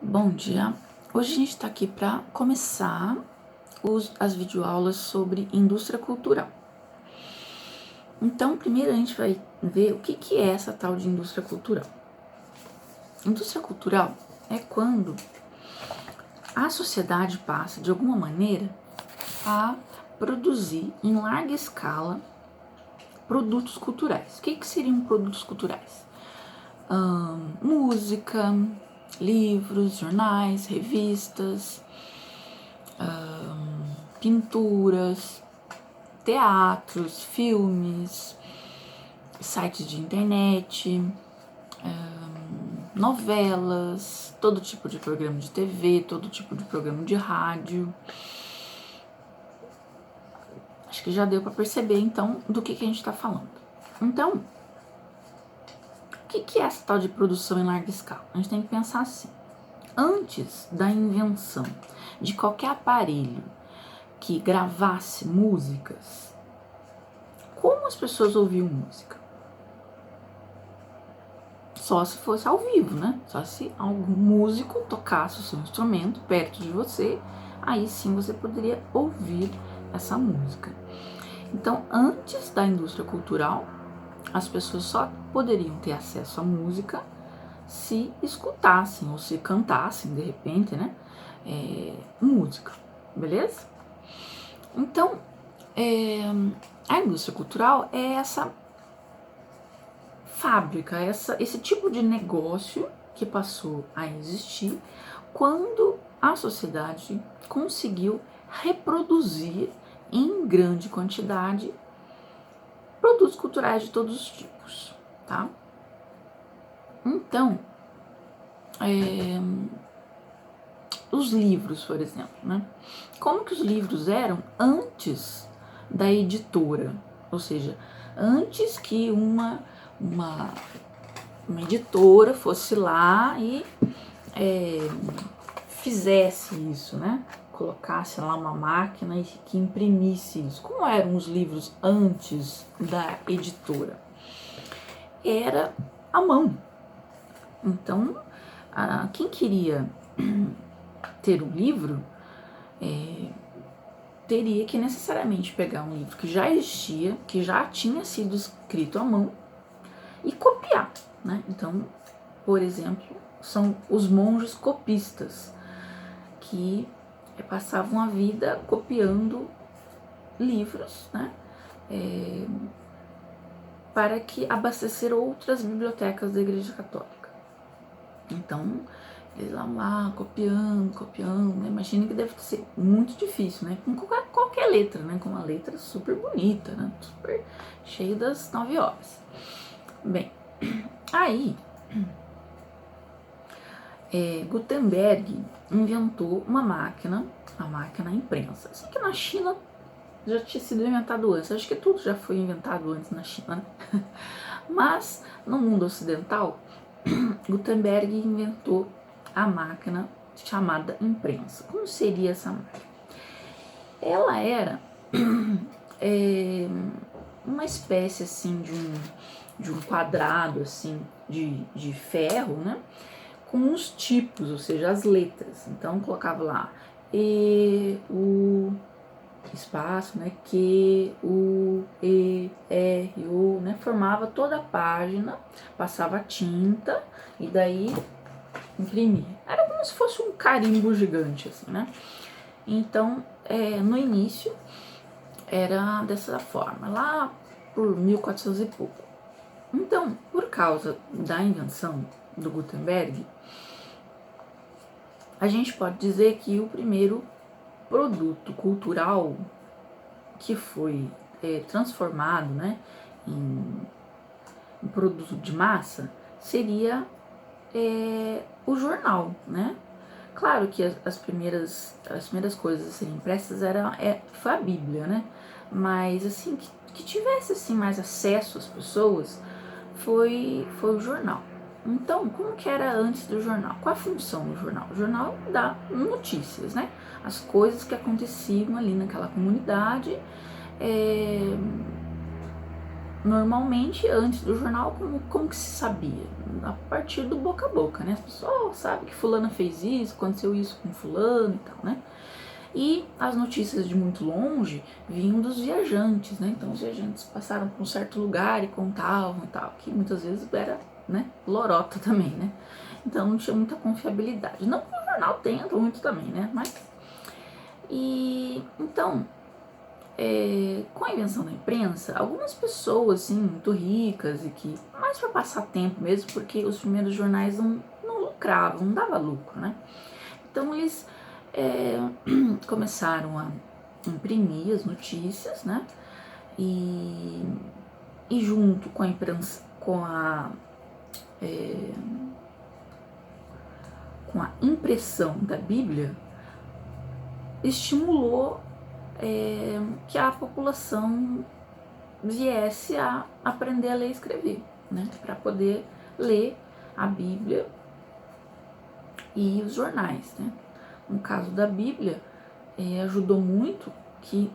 Bom dia, hoje a gente está aqui para começar as videoaulas sobre indústria cultural. Então, primeiro a gente vai ver o que é essa tal de indústria cultural. Indústria cultural é quando a sociedade passa, de alguma maneira, a produzir em larga escala produtos culturais. O que seriam produtos culturais? Música, livros, jornais, revistas, pinturas, teatros, filmes, sites de internet, novelas, todo tipo de programa de TV, todo tipo de programa de rádio. Acho que já deu para perceber, então, do que a gente está falando. Então, o que é essa tal de produção em larga escala? A gente tem que pensar assim. Antes da invenção de qualquer aparelho que gravasse músicas, como as pessoas ouviam música? Só se fosse ao vivo, né? Só se algum músico tocasse o seu instrumento perto de você, aí sim você poderia ouvir essa música. Então, antes da indústria cultural, as pessoas só poderiam ter acesso à música se escutassem ou se cantassem, de repente, né? Música, beleza? Então, a indústria cultural é essa fábrica, esse tipo de negócio que passou a existir quando a sociedade conseguiu reproduzir em grande quantidade produtos culturais de todos os tipos, tá? Então, os livros, por exemplo, né? Como que os livros eram antes da editora? Ou seja, antes que uma editora fosse lá e fizesse isso, né? Colocasse lá uma máquina e que imprimisse isso. Como eram os livros antes da editora? Era à mão. Então, quem queria ter um livro teria que necessariamente pegar um livro que já existia, que já tinha sido escrito à mão e copiar, né? Então, por exemplo, são os monges copistas que passavam a vida copiando livros, né? Para que abastecer outras bibliotecas da Igreja Católica. Então, eles vão lá copiando, né? Imagina que deve ser muito difícil, né? Com qualquer letra, né? Com uma letra super bonita, né? Super cheia das 9 horas. Bem, aí Gutenberg inventou uma máquina, a máquina imprensa. Só que na China já tinha sido inventado antes. Acho que tudo já foi inventado antes na China, né? Mas no mundo ocidental, Gutenberg inventou a máquina chamada imprensa. Como seria essa máquina? Ela era uma espécie assim de um quadrado assim de ferro, né? Com os tipos, ou seja, as letras. Então colocava lá E, U, espaço, né? Q, U, E, R, U, né? Formava toda a página, passava tinta e daí imprimia. Era como se fosse um carimbo gigante, assim, né? Então, no início era dessa forma, lá por 1400 e pouco. Então, por causa da invenção do Gutenberg, a gente pode dizer que o primeiro produto cultural que foi transformado, né, em produto de massa seria o jornal, né? Claro que as primeiras coisas a serem impressas foi a Bíblia, né? Mas assim que tivesse assim mais acesso às pessoas foi o jornal. Então, como que era antes do jornal? Qual a função do jornal? O jornal dá notícias, né? As coisas que aconteciam ali naquela comunidade, normalmente, antes do jornal, como que se sabia? A partir do boca a boca, né? As pessoas sabem que fulana fez isso, aconteceu isso com fulano e tal, né? E as notícias de muito longe vinham dos viajantes, né? Então os viajantes passaram por um certo lugar e contavam e tal, que muitas vezes era, né, lorota também, né? Então não tinha muita confiabilidade. Não que o jornal tenha muito também, né? Mas... E então, com a invenção da imprensa, algumas pessoas, assim, muito ricas e que, mais para passar tempo mesmo, porque os primeiros jornais não lucravam, não dava lucro, né? Então eles começaram a imprimir as notícias, né? E junto com a imprensa, com a impressão da Bíblia, estimulou que a população viesse a aprender a ler e escrever, né? Para poder ler a Bíblia e os jornais, né? No caso da Bíblia, ajudou muito que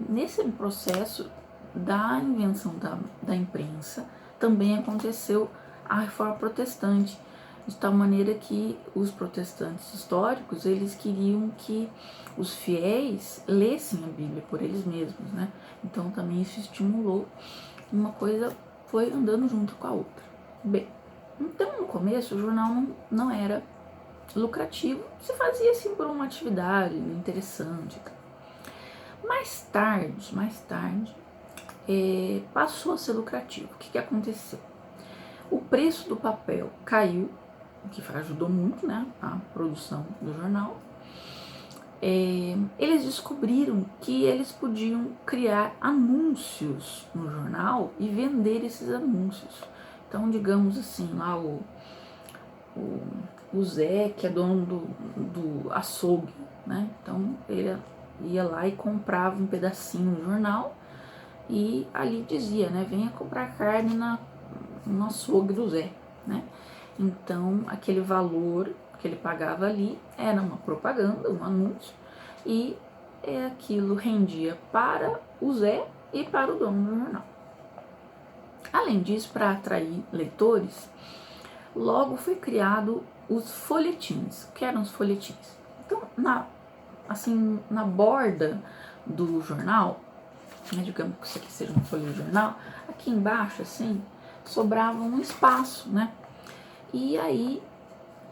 nesse processo da invenção da imprensa também aconteceu a reforma protestante, de tal maneira que os protestantes históricos, eles queriam que os fiéis lessem a Bíblia por eles mesmos, né? Então também isso estimulou, uma coisa foi andando junto com a outra. Bem, então no começo o jornal não era lucrativo, se fazia assim por uma atividade interessante. Mais tarde, passou a ser lucrativo. O que aconteceu? O preço do papel caiu, o que ajudou muito, né, a produção do jornal. Eles descobriram que eles podiam criar anúncios no jornal e vender esses anúncios. Então, digamos assim, lá o Zé, que é dono do açougue, né? Então ele ia lá e comprava um pedacinho no jornal e ali dizia, né? Venha comprar carne no açougue do Zé, né? Então aquele valor que ele pagava ali era uma propaganda, um anúncio, e aquilo rendia para o Zé e para o dono do jornal. Além disso, para atrair leitores, logo foi criado os folhetins. O que eram os folhetins? Então, na borda do jornal, né, digamos que isso aqui seja uma folha de jornal, aqui embaixo, assim, sobrava um espaço, né? E aí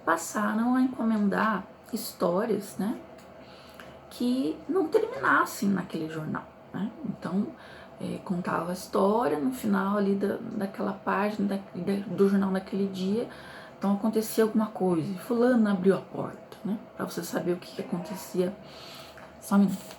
passaram a encomendar histórias, né, que não terminassem naquele jornal, né? Então, contava a história no final ali daquela página do jornal daquele dia. Então acontecia alguma coisa, fulano abriu a porta, né? Para você saber o que acontecia. Só um minuto.